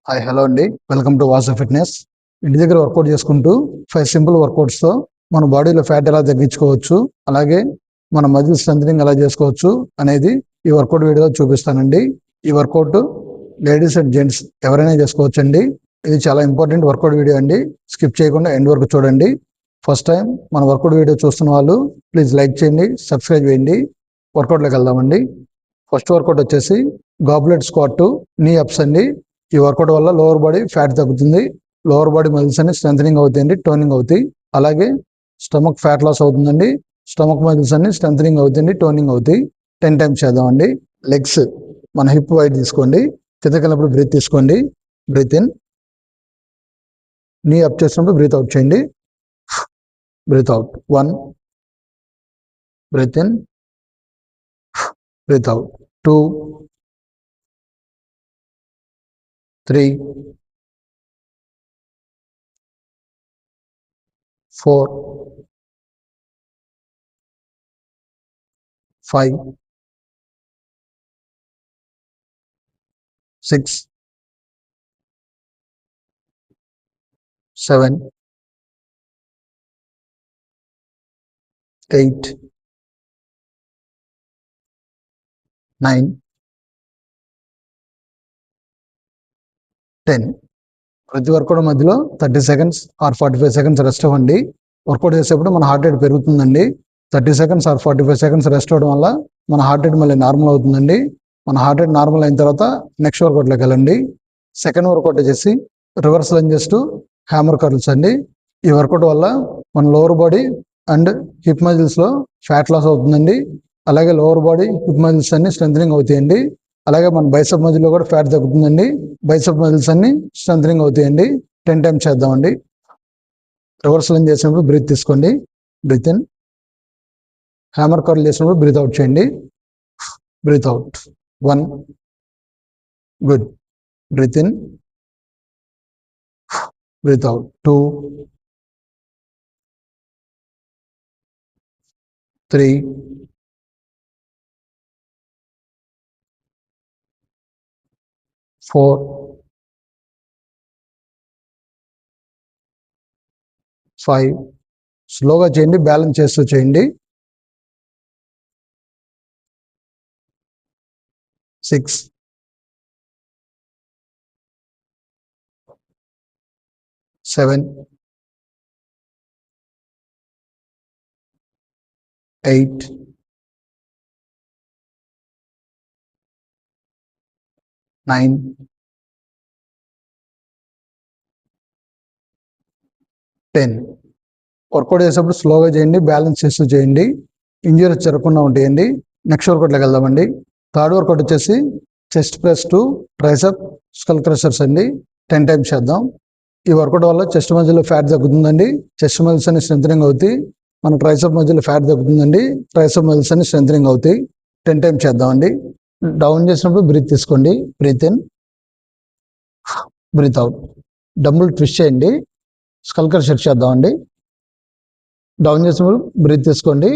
Hi hello అండి, welcome to Vasu fitness. ఇంటి దగ్గర వర్కౌట్ చేసుకుంటూ 5 సింపుల్ వర్కౌట్స్తో మన బాడీలో ఫ్యాట్ ఎలా తగ్గించుకోవచ్చు, అలాగే మన మజిల్ స్ట్రెంథనింగ్ ఎలా చేసుకోవచ్చు అనేది ఈ వర్కౌట్ వీడియోలో చూపిస్తానండి. ఈ వర్కౌట్ లేడీస్ అండ్ జెంట్స్ ఎవరైనా చేసుకోవచ్చు అండి. ఇది చాలా ఇంపార్టెంట్ వర్కౌట్ వీడియో అండి. స్కిప్ చేయకుండా ఎండ్ వరకు చూడండి. ఫస్ట్ టైం మన వర్కౌట్ వీడియో చూస్తున్న వాళ్ళు ప్లీజ్ లైక్ చేయండి, సబ్స్క్రైబ్ చేయండి. వర్కౌట్లోకి వెళ్దామండి. ఫస్ట్ వర్కౌట్ వచ్చేసి గాబ్లెట్ స్క్వాట్, నీ అప్స్ అండి. ఈ వర్కౌట్ వల్ల లోవర్ బాడీ ఫ్యాట్ తగ్గుతుంది, లోవర్ బాడీ మజిల్స్ అన్ని స్ట్రెంథనింగ్ అవుతాయండి, టోనింగ్ అవుతాయి. అలాగే స్టమక్ ఫ్యాట్ లాస్ అవుతుందండి, స్టమక్ మజిల్స్ అన్ని స్ట్రెంథనింగ్ అవుతాయండి, టోనింగ్ అవుతాయి. 10 టైమ్స్ చేద్దామండి. లెగ్స్ మన హిప్ వైడ్ తీసుకోండి, కిందకి వెళ్ళినప్పుడు బ్రీత్ తీసుకోండి, బ్రీత్ ఇన్. నీ అప్ చేసినప్పుడు బ్రీత్ అవుట్ చేయండి, breath out. 1, breath in, breath out. 2, 3, 4, 5, 6, 7, 8, 9, 10. ప్రతి వర్కౌట్ మధ్యలో 30 సెకండ్స్ ఆర్ 45 సెకండ్స్ రెస్ట్ అవ్వండి. వర్కౌట్ చేసేప్పుడు మన హార్ట్ రేట్ పెరుగుతుందండి. 30 సెకండ్స్ ఆర్ 45 సెకండ్స్ రెస్ట్ అవ్వడం వల్ల మన హార్ట్ రేట్ మళ్ళీ నార్మల్ అవుతుందండి. మన హార్ట్ రేట్ నార్మల్ అయిన తర్వాత నెక్స్ట్ వర్కౌట్లోకి వెళ్ళండి. సెకండ్ వర్కౌట్ వచ్చేసి reverse lunges to hammer curls అండి. ఈ వర్కౌట్ వల్ల మన లోవర్ బాడీ అండ్ హిప్ మజిల్స్లో ఫ్యాట్ లాస్ అవుతుందండి. అలాగే లోవర్ బాడీ హిప్ మజిల్స్ అన్ని స్ట్రెంథనింగ్ అవుతాయండి. అలాగే మన బైసెప్ మజిల్లో కూడా ఫ్యాట్ తగ్గుతుందండి, బైసెప్ మజిల్స్ అన్ని స్ట్రెంథనింగ్ అవుతాయండి. 10 టైమ్స్ చేద్దామండి. రివర్స్ లంజ్ చేసినప్పుడు బ్రీత్ తీసుకోండి, బ్రీత్ ఇన్. హ్యామర్ కర్ల్ చేసినప్పుడు బ్రీత్ అవుట్ చేయండి, breath out. 1, good, breath in, breath out. 2, 3, 4, 5. స్లోగా చేయండి, బ్యాలెన్స్ చేస్తూ చేయండి. 6, 7, 8, 9, 10. వర్కౌట్ చేసేటప్పుడు స్లోగా చేయండి, బ్యాలెన్స్ చేస్తూ చేయండి. ఇంజరీస్ జరగకుండా ఉంటాయండి. నెక్స్ట్ వర్కౌట్లోకి వెళ్దామండి. థర్డ్ వర్కౌట్ వచ్చేసి chest press to tricep skull crushers అండి. 10 టైమ్స్ చేద్దాం. ఈ వర్కౌట్ వల్ల చెస్ట్ మధ్యలో ఫ్యాట్ తగ్గుతుందండి, చెస్ట్ మజిల్స్ అన్ని స్ట్రెంథనింగ్ అవుతాయి. మన ట్రైసెప్ మధ్యలో ఫ్యాట్ తగ్గుతుందండి, ట్రైసెప్ మజిల్స్ అన్ని స్ట్రెంథనింగ్ అవుతాయి. 10 టైమ్స్ చేద్దామండి. డౌన్ చేసినప్పుడు బ్రీత్ తీసుకోండి, breath in, breath out. Dumbbell twist చేయండి, స్కల్ క్రషర్ చేద్దామండి. డౌన్ చేసినప్పుడు బ్రీత్ తీసుకోండి,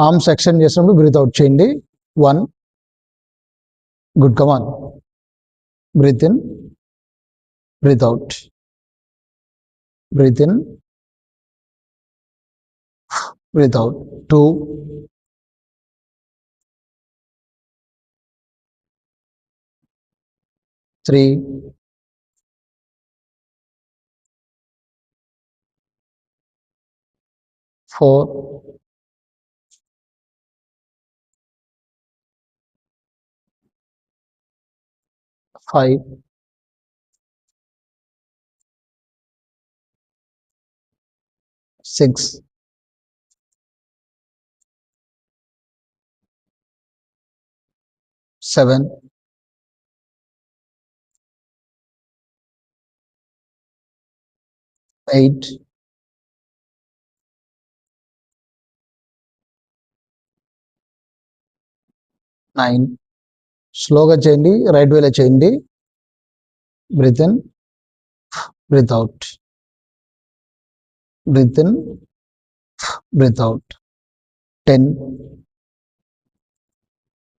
ఆర్మ్స్ ఎక్స్టెండ్ చేసినప్పుడు బ్రీత్ అవుట్ చేయండి. 1, good, come on, breath in, breath out, breath in, breath out. 2, 3, 4, 5, 6, 7, 8, 9. స్లోగా చేయండి, రైట్ వేలో చేయండి. Breath in, breath out, breath in, breath out. 10.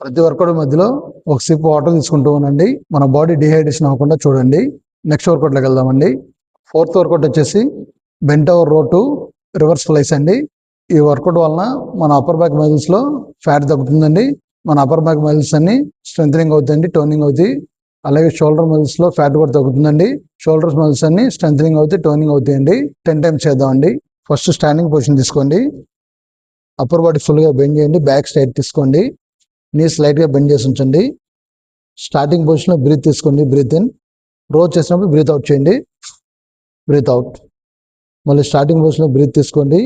ప్రతి వర్కౌట్ మధ్యలో ఒక సిప్ వాటర్ తీసుకుంటూ ఉండండి. మన బాడీ డిహైడ్రేషన్ అవ్వకుండా చూడండి. నెక్స్ట్ వర్కౌట్లోకి వెళ్దామండి. ఫోర్త్ వర్కౌట్ వచ్చేసి బెంట్ ఓవర్ రో టు రివర్స్ ఫ్లైస్ అండి. ఈ వర్కౌట్ వలన మన అప్పర్ బ్యాక్ మజిల్స్లో ఫ్యాట్ తగ్గుతుందండి. మన అప్పర్ బ్యాక్ మజిల్స్ అన్ని స్ట్రెంథనింగ్ అవుతాయండి, టోనింగ్ అవుతాయి. అలాగే షోల్డర్ మజిల్స్లో ఫ్యాట్ కూడా తగ్గుతుందండి. షోల్డర్స్ మజిల్స్ అన్ని స్ట్రెంథనింగ్ అవుతాయి, టోనింగ్ అవుతాయండి. 10 టైమ్స్ చేద్దామండి. ఫస్ట్ స్టాండింగ్ పొజిషన్ తీసుకోండి. అప్పర్ బాడీ ఫుల్గా బెండ్ చేయండి. బ్యాక్ స్ట్రైట్ తీసుకోండి. నీస్ లైట్గా బెండ్ చేసి ఉంచండి. స్టార్టింగ్ పొజిషన్లో బ్రీత్ తీసుకోండి. Breath in. రో చేసినప్పుడు బ్రీత్ అవుట్ చేయండి. Breath out. మళ్ళీ స్టార్టింగ్ పొజిషన్లో బ్రీత్ తీసుకోండి.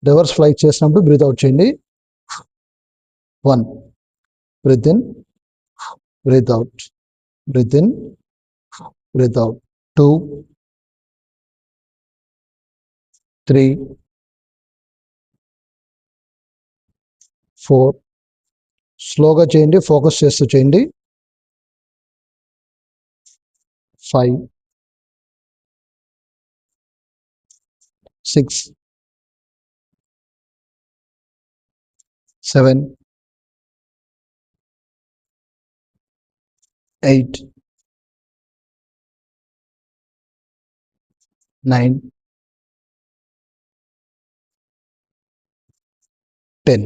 రివర్స్ ఫ్లై చేసినప్పుడు బ్రీత్ అవుట్ చేయండి. 1 breath in, breath out, breath in, breath out. 2 3 4 స్లోగా చేయండి, ఫోకస్ చేస్తూ చేయండి. 5 6 7 8 9 10.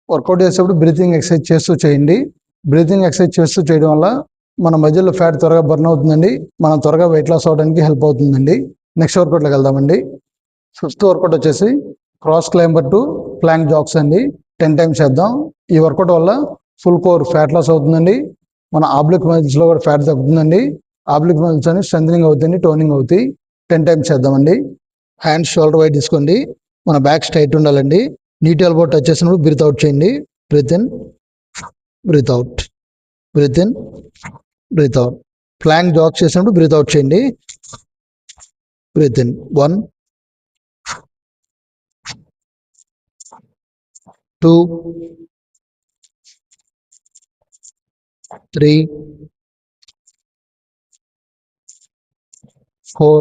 వర్కౌట్ చేసేటప్పుడు బ్రీతింగ్ ఎక్సర్సైజ్ చేస్తూ చేయండి. బ్రీతింగ్ ఎక్సర్సైజ్ చేస్తూ చేయడం వల్ల మన మధ్యలో ఫ్యాట్ త్వరగా బర్న్ అవుతుందండి. మనం త్వరగా వెయిట్ లాస్ అవడానికి హెల్ప్ అవుతుందండి. నెక్స్ట్ వర్కౌట్లోకి వెళ్దామండి. ఫిఫ్త్ వర్కౌట్ వచ్చేసి cross climber to plank jacks అండి. 10 టైమ్స్ చేద్దాం. ఈ వర్కౌట్ వల్ల ఫుల్ కోర్ ఫ్యాట్ లాస్ అవుతుందండి. మన ఆబ్లిక్ మజిల్స్లో కూడా ఫ్యాట్ తగ్గుతుందండి. ఆబ్లిక్ మజిల్స్ అని స్ట్రెంథనింగ్ అవుతాయి, టోనింగ్ అవుతాయి. 10 టైమ్స్ చేద్దామండి. హ్యాండ్స్ షోల్డర్ వైడ్ తీసుకోండి. మన బ్యాక్ స్ట్రైట్ ఉండాలండి. నీట్ ఎల్బో టచ్ చేసినప్పుడు బ్రీత్ అవుట్ చేయండి. Breath in, breath out, breath in, breath out. Plank jack చేసినప్పుడు బ్రీత్ అవుట్ చేయండి. Breath in 1 2 3 4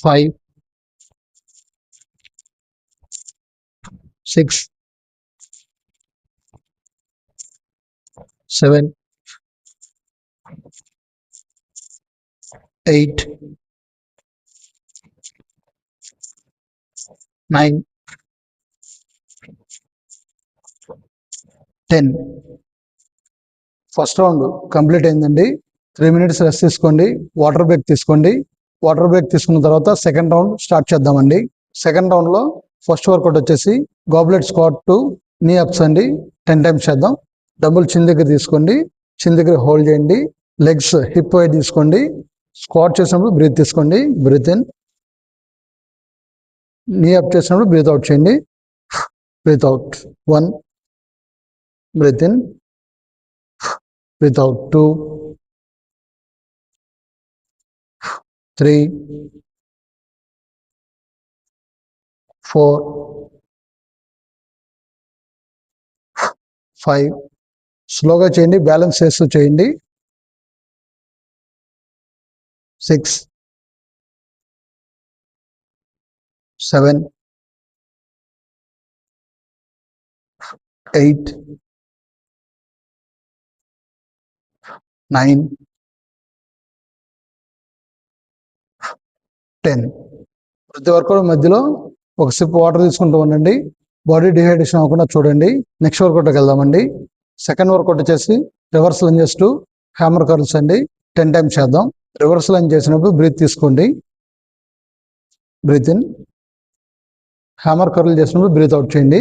5 6 7 8 9 10. First round complete అయిందండి. 3 minutes రెస్ట్ తీసుకోండి. వాటర్ బ్రేక్ తీసుకోండి. వాటర్ బ్రేక్ తీసుకున్న తర్వాత సెకండ్ రౌండ్ స్టార్ట్ చేద్దామండి. సెకండ్ రౌండ్లో ఫస్ట్ వర్కౌట్ వచ్చేసి గాబ్లెట్ స్క్వాట్ టు నీ అప్స్ అండి. 10 టైమ్స్ చేద్దాం. డబుల్ చిన్ దగ్గర తీసుకోండి. చిన్ దగ్గర హోల్డ్ చేయండి. లెగ్స్ హిప్ వైడ్ తీసుకోండి. స్క్వాట్ చేసినప్పుడు బ్రీత్ తీసుకోండి. Breath in. నీ అప్ చేసినప్పుడు బ్రీత్ అవుట్ చేయండి. Breath out. 1 breath in, breath out. 2 3 4 5. స్లోగా చేయండి, బ్యాలెన్స్ చేస్తూ చేయండి. 6 7 8 9 10. ప్రతి వర్కౌట్ మధ్యలో ఒక సిప్ వాటర్ తీసుకుంటూ ఉండండి. బాడీ డిహైడ్రేషన్ అవ్వకుండా చూడండి. నెక్స్ట్ వర్కౌట్కి వెళ్దామండి. సెకండ్ వర్కౌట్ వచ్చేసి reverse lunges to hammer curls అండి. 10 టైమ్స్ చేద్దాం. రివర్స్ లంజ్ చేసినప్పుడు బ్రీత్ తీసుకోండి. Breath in. హ్యామర్ కర్ల్ చేసినప్పుడు బ్రీత్ అవుట్ చేయండి.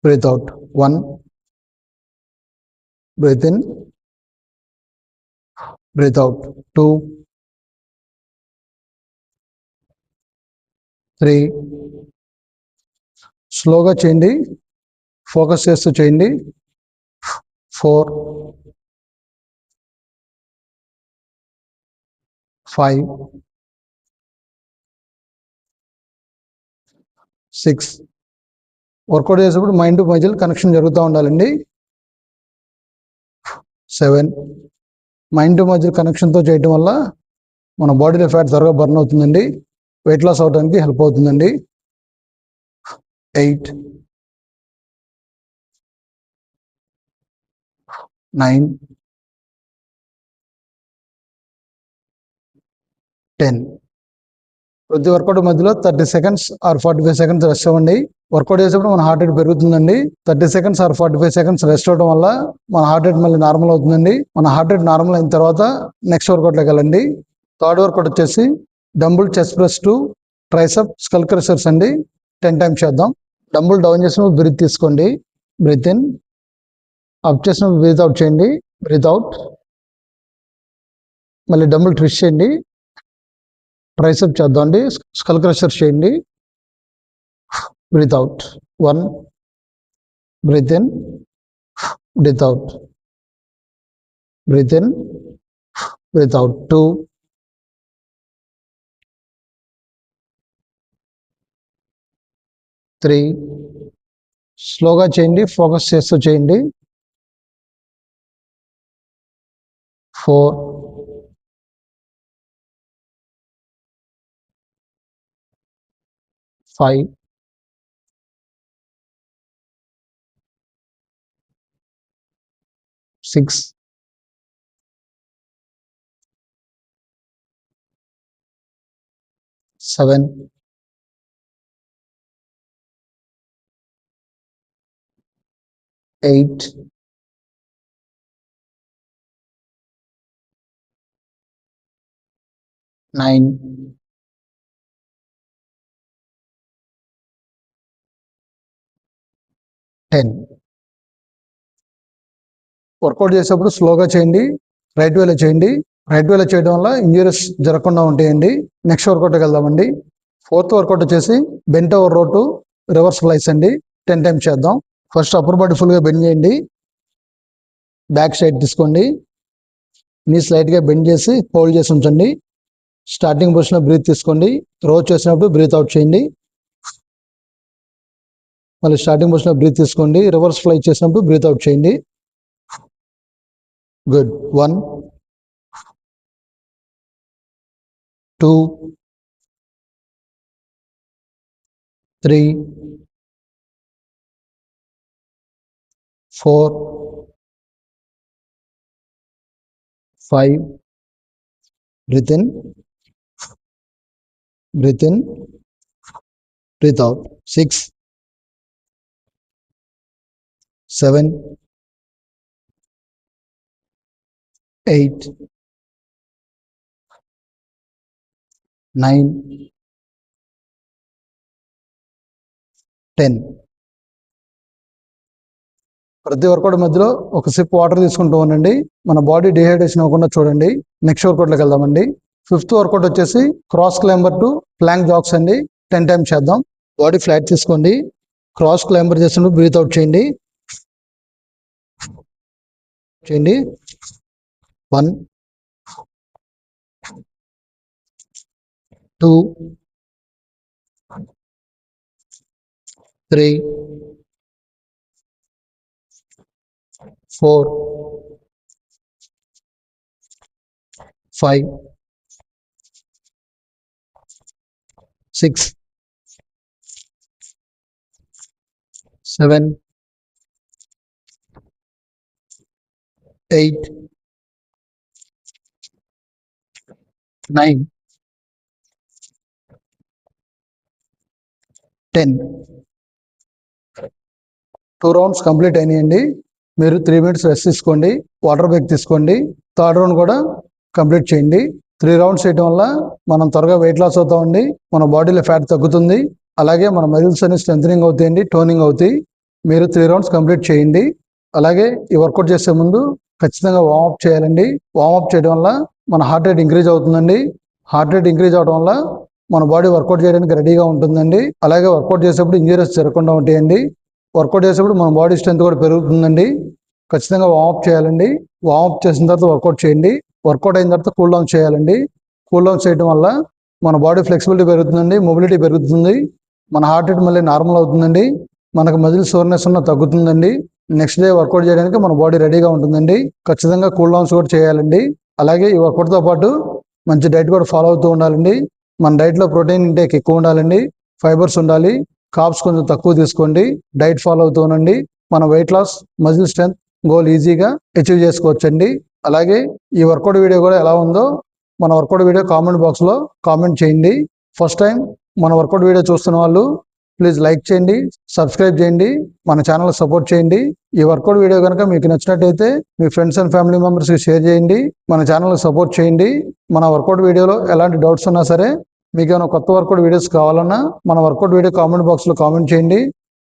Breath out. 1 breath in, breath out. 2 3. స్లోగా చేయండి, ఫోకస్ చేస్తూ చేయండి. 4 5 6. వర్కౌట్ చేసేటప్పుడు మైండ్ టు మజిల్ కనెక్షన్ జరుగుతూ ఉండాలండి. 7. మైండ్ టు మజిల్ కనెక్షన్తో చేయడం వల్ల మన బాడీలో ఫ్యాట్ త్వరగా బర్న్ అవుతుందండి. వెయిట్ లాస్ అవడానికి హెల్ప్ అవుతుందండి. 8 9 10. ప్రతి వర్కౌట్ మధ్యలో 30 seconds ఆర్ 45 seconds రెస్ట్ అవ్వండి. వర్కౌట్ చేసేప్పుడు మన హార్ట్ రేట్ పెరుగుతుందండి. 30 seconds ఆర్ 45 seconds రెస్ట్ అవ్వడం వల్ల మన హార్ట్ రేట్ మళ్ళీ నార్మల్ అవుతుందండి. మన హార్ట్ రేట్ నార్మల్ అయిన తర్వాత నెక్స్ట్ వర్కౌట్లోకి వెళ్ళండి. థర్డ్ వర్కౌట్ వచ్చేసి dumbbell chest press to tricep skull crushers అండి. 10 times చేద్దాం. డంబుల్ డౌన్ చేసినప్పుడు బ్రీత్ తీసుకోండి, బ్రీత్ ఇన్. అప్ చేసినప్పుడు బ్రీత్ అవుట్ చేయండి, బ్రీత్ అవుట్. మళ్ళీ డంబుల్ ట్విస్ట్ చేయండి, ట్రైసెప్ చేద్దాం అండి. స్కల్ క్రషర్స్ చేయండి, breath out. 1, breath in, breath out, breath in, breath out. 2, 3. స్లోగా చేయండి, ఫోకస్ చేస్తూ చేయండి. 4, 5, 6, 7, 8, 9, 10. వర్కౌట్ చేసేప్పుడు స్లోగా చేయండి, రైట్ వేలో చేయండి. రైట్ వేలో చేయడం వల్ల ఇంజరీస్ జరగకుండా ఉంటాయండి. నెక్స్ట్ వర్కౌట్కి వెళ్దామండి. ఫోర్త్ వర్కౌట్ వచ్చేసి బెంట్ ఓవర్ రో టు రివర్స్ ఫ్లైస్ అండి. 10 times చేద్దాం. ఫస్ట్ అప్పర్ బాడీ ఫుల్గా బెండ్ చేయండి, బ్యాక్ సైడ్ తీసుకోండి, నీ స్లైట్గా బెండ్ చేసి హోల్డ్ చేసి ఉంచండి. స్టార్టింగ్ పొజిషన్లో బ్రీత్ తీసుకోండి, రో చేసినప్పుడు బ్రీత్ అవుట్ చేయండి. మళ్ళీ స్టార్టింగ్ పొజిషన్లో బ్రీత్ తీసుకోండి, రివర్స్ ఫ్లై చేసినప్పుడు బ్రీత్ అవుట్ చేయండి. Good. 1, 2, 3, 4, 5, breathe in, breathe in, breathe out. 6, 7, 8, 9, 10. ప్రతి వర్కౌట్ మధ్యలో ఒక సిప్ వాటర్ తీసుకుంటూ ఉండండి. మన బాడీ డిహైడ్రేషన్ అవ్వకుండా చూడండి. నెక్స్ట్ వర్కౌట్లోకి వెళ్దామండి. ఫిఫ్త్ వర్కౌట్ వచ్చేసి cross climber to plank jacks అండి. 10 times చేద్దాం. బాడీ ఫ్లాట్ తీసుకోండి, క్రాస్ క్లైంబర్ చేసినప్పుడు బ్రీత్ అవుట్ చేయండి. 1, 2, 3, 4, 5, 6, 7, 8, 9, 10. 2 rounds కంప్లీట్ అయినాయండి. మీరు 3 minutes రెస్ట్ తీసుకోండి, వాటర్ బ్రేక్ తీసుకోండి. థర్డ్ రౌండ్ కూడా కంప్లీట్ చేయండి. 3 rounds చేయడం వల్ల మనం త్వరగా వెయిట్ లాస్ అవుతామండి, మన బాడీలో ఫ్యాట్ తగ్గుతుంది, అలాగే మన మజిల్స్ అన్ని స్ట్రెంథనింగ్ అవుతాయండి, టోనింగ్ అవుతాయి. మీరు 3 rounds కంప్లీట్ చేయండి. అలాగే ఈ వర్కౌట్ చేసే ముందు ఖచ్చితంగా వార్మప్ చేయాలండి. వార్మప్ చేయడం వల్ల మన హార్ట్ రేట్ ఇంక్రీజ్ అవుతుందండి. హార్ట్ రేట్ ఇంక్రీజ్ అవడం వల్ల మన బాడీ వర్కౌట్ చేయడానికి రెడీగా ఉంటుందండి. అలాగే వర్కౌట్ చేసేప్పుడు ఇంజరీస్ జరగకుండా ఉంటాయండి. వర్కౌట్ చేసేప్పుడు మన బాడీ స్ట్రెంత్ కూడా పెరుగుతుందండి. ఖచ్చితంగా వార్మప్ చేయాలండి. వార్మప్ చేసిన తర్వాత వర్కౌట్ చేయండి. వర్కౌట్ అయిన తర్వాత కూల్ డౌన్ చేయాలండి. కూల్ డౌన్ చేయడం వల్ల మన బాడీ ఫ్లెక్సిబిలిటీ పెరుగుతుందండి, మొబిలిటీ పెరుగుతుంది, మన హార్ట్ రేట్ మళ్ళీ నార్మల్ అవుతుందండి, మనకు మజిల్ సోర్నెస్ ఉన్న తగ్గుతుందండి. నెక్స్ట్ డే వర్కౌట్ చేయడానికి మన బాడీ రెడీగా ఉంటుందండి. ఖచ్చితంగా కూల్ డౌన్స్ కూడా చేయాలండి. అలాగే ఈ వర్కౌట్తో పాటు మంచి డైట్ కూడా ఫాలో అవుతూ ఉండాలండి. మన డైట్లో ప్రోటీన్ ఇంటేక్ ఎక్కువ ఉండాలండి, ఫైబర్స్ ఉండాలి, కార్బ్స్ కొంచెం తక్కువ తీసుకోండి, డైట్ ఫాలో అవుతూ ఉండండి. మన weight loss, muscle strength goal ఈజీగా అచీవ్ చేసుకోవచ్చండి. అలాగే ఈ వర్కౌట్ వీడియో కూడా ఎలా ఉందో మన వర్కౌట్ వీడియో కామెంట్ బాక్స్లో కామెంట్ చేయండి. ఫస్ట్ టైం మన వర్కౌట్ వీడియో చూస్తున్న వాళ్ళు ప్లీజ్ లైక్ చేయండి, సబ్స్క్రైబ్ చేయండి, మన ఛానల్ సపోర్ట్ చేయండి. ఈ వర్కౌట్ వీడియో కనుక మీకు నచ్చినట్టయితే మీ ఫ్రెండ్స్ అండ్ ఫ్యామిలీ మెంబర్స్కి షేర్ చేయండి, మన ఛానల్ సపోర్ట్ చేయండి. మన వర్కౌట్ వీడియోలో ఎలాంటి డౌట్స్ ఉన్నా సరే, మీకు ఏమైనా కొత్త వర్కౌట్ వీడియోస్ కావాలన్నా మన వర్కౌట్ వీడియో కామెంట్ బాక్స్లో కామెంట్ చేయండి.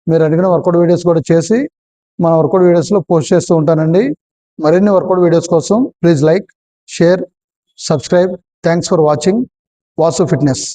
మీరు అడిగిన వర్కౌట్ వీడియోస్ కూడా చేసి మన వర్కౌట్ వీడియోస్లో పోస్ట్ చేస్తూ ఉంటానండి. మరిన్ని వర్కౌట్ వీడియోస్ కోసం please like, share, subscribe. Thanks for watching Vasu fitness.